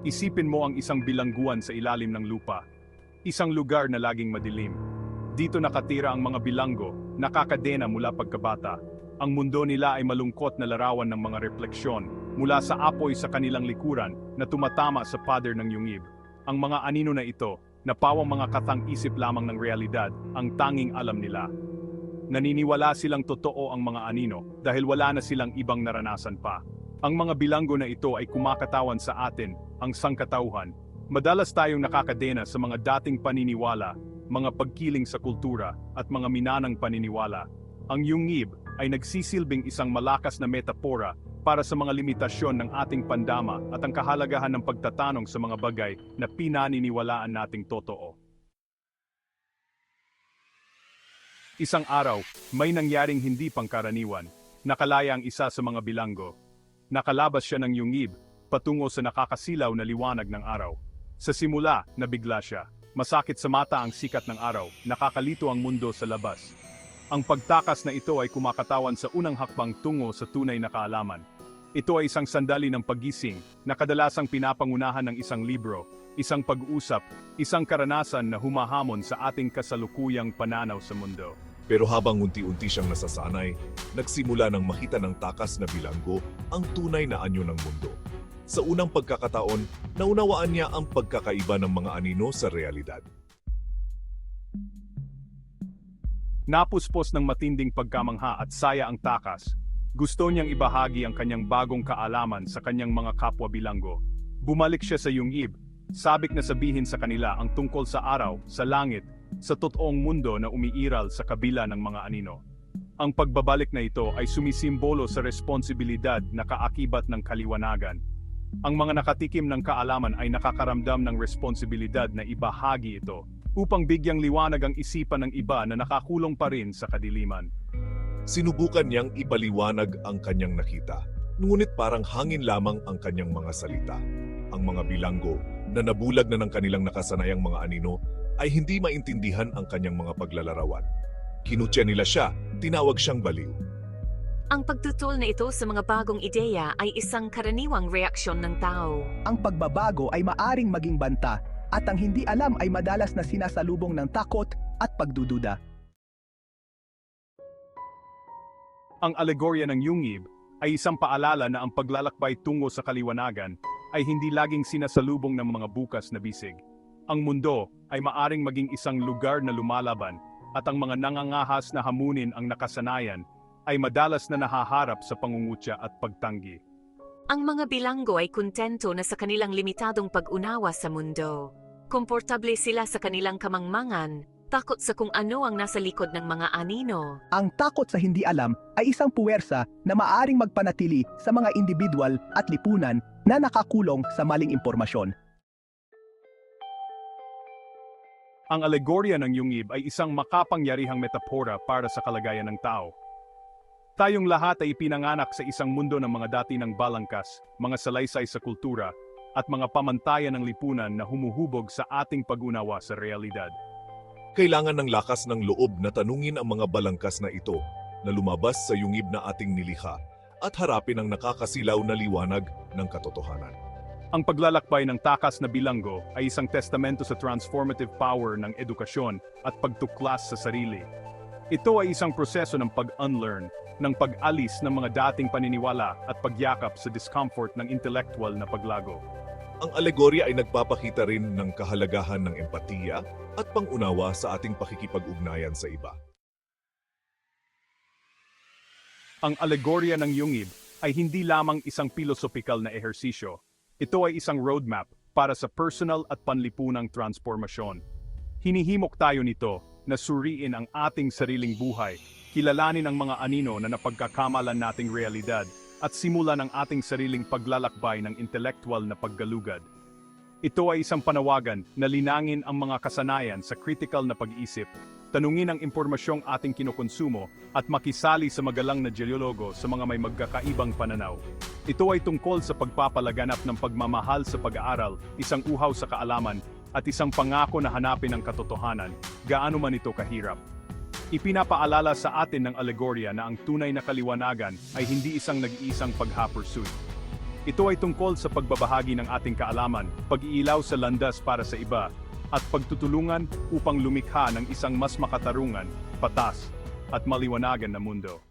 Isipin mo ang isang bilangguan sa ilalim ng lupa. Isang lugar na laging madilim. Dito nakatira ang mga bilanggo, nakakadena mula pagkabata. Ang mundo nila ay malungkot na larawan ng mga refleksyon mula sa apoy sa kanilang likuran na tumatama sa pader ng yungib. Ang mga anino na ito, na pawang mga katang-isip lamang ng realidad, ang tanging alam nila. Naniniwala silang totoo ang mga anino dahil wala na silang ibang naranasan pa. Ang mga bilanggo na ito ay kumakatawan sa atin, ang sangkatauhan. Madalas tayong nakakadena sa mga dating paniniwala, mga pagkiling sa kultura, at mga minanang paniniwala. Ang yungib ay nagsisilbing isang malakas na metapora para sa mga limitasyon ng ating pandama at ang kahalagahan ng pagtatanong sa mga bagay na pinaniniwalaan nating totoo. Isang araw, may nangyaring hindi pangkaraniwan. Nakalaya ang isa sa mga bilanggo. Nakalabas siya ng yungib, patungo sa nakakasilaw na liwanag ng araw. Sa simula, nabigla siya. Masakit sa mata ang sikat ng araw, nakakalito ang mundo sa labas. Ang pagtakas na ito ay kumakatawan sa unang hakbang tungo sa tunay na kaalaman. Ito ay isang sandali ng paggising na kadalasang pinapangunahan ng isang libro, isang pag-usap, isang karanasan na humahamon sa ating kasalukuyang pananaw sa mundo. Pero habang unti-unti siyang nasasanay, nagsimula ng makita ng takas na bilanggo ang tunay na anyo ng mundo. Sa unang pagkakataon, naunawaan niya ang pagkakaiba ng mga anino sa realidad. Napuspos ng matinding pagkamangha at saya ang takas. Gusto niyang ibahagi ang kanyang bagong kaalaman sa kanyang mga kapwa bilanggo. Bumalik siya sa yungib, sabik na sabihin sa kanila ang tungkol sa araw, sa langit, sa totoong mundo na umiiral sa kabila ng mga anino. Ang pagbabalik na ito ay sumisimbolo sa responsibilidad na kaakibat ng kaliwanagan. Ang mga nakatikim ng kaalaman ay nakakaramdam ng responsibilidad na ibahagi ito, upang bigyang liwanag ang isipan ng iba na nakakulong pa rin sa kadiliman. Sinubukan niyang ipaliwanag ang kanyang nakita, ngunit parang hangin lamang ang kanyang mga salita. Ang mga bilanggo, na nabulag na ng kanilang nakasanayang mga anino, ay hindi maintindihan ang kanyang mga paglalarawan. Kinutya nila siya, tinawag siyang baliw. Ang pagtutol na ito sa mga bagong ideya ay isang karaniwang reaksyon ng tao. Ang pagbabago ay maaring maging banta, at ang hindi alam ay madalas na sinasalubong ng takot at pagdududa. Ang alegorya ng yungib ay isang paalala na ang paglalakbay tungo sa kaliwanagan ay hindi laging sinasalubong ng mga bukas na bisig. Ang mundo ay maaring maging isang lugar na lumalaban, at ang mga nangangahas na hamunin ang nakasanayan ay madalas na nahaharap sa pangungutya at pagtanggi. Ang mga bilanggo ay kontento na sa kanilang limitadong pag-unawa sa mundo. Komportable sila sa kanilang kamangmangan, takot sa kung ano ang nasa likod ng mga anino. Ang takot sa hindi alam ay isang puwersa na maaring magpanatili sa mga individual at lipunan na nakakulong sa maling impormasyon. Ang alegorya ng yungib ay isang makapangyarihang metapora para sa kalagayan ng tao. Tayong lahat ay ipinanganak sa isang mundo ng mga dati ng balangkas, mga salaysay sa kultura, at mga pamantayan ng lipunan na humuhubog sa ating pag-unawa sa realidad. Kailangan ng lakas ng loob na tanungin ang mga balangkas na ito, na lumabas sa yungib na ating nilikha, at harapin ang nakakasilaw na liwanag ng katotohanan. Ang paglalakbay ng takas na bilanggo ay isang testamento sa transformative power ng edukasyon at pagtuklas sa sarili. Ito ay isang proseso ng pag-unlearn, ng pag-alis ng mga dating paniniwala at pagyakap sa discomfort ng intellectual na paglago. Ang alegorya ay nagpapakita rin ng kahalagahan ng empatiya at pangunawa sa ating pakikipag-ugnayan sa iba. Ang alegorya ng yungib ay hindi lamang isang pilosopikal na ehersisyo. Ito ay isang roadmap para sa personal at panlipunang transformasyon. Hinihimok tayo nito na suriin ang ating sariling buhay, kilalanin ang mga anino na napagkakamalan nating realidad, at simulan ang ating sariling paglalakbay ng intelektual na paggalugad. Ito ay isang panawagan na linangin ang mga kasanayan sa critical na pag-iisip, tanungin ang impormasyong ating kinukonsumo, at makisali sa magalang na dialogo sa mga may magkakaibang pananaw. Ito ay tungkol sa pagpapalaganap ng pagmamahal sa pag-aaral, isang uhaw sa kaalaman, at isang pangako na hanapin ang katotohanan, gaano man ito kahirap. Ipinapaalala sa atin ng alegorya na ang tunay na kaliwanagan ay hindi isang nag-iisang pag-pursuit. Ito ay tungkol sa pagbabahagi ng ating kaalaman, pag-iilaw sa landas para sa iba, at pagtutulungan upang lumikha ng isang mas makatarungan, patas, at maliwanagan na mundo.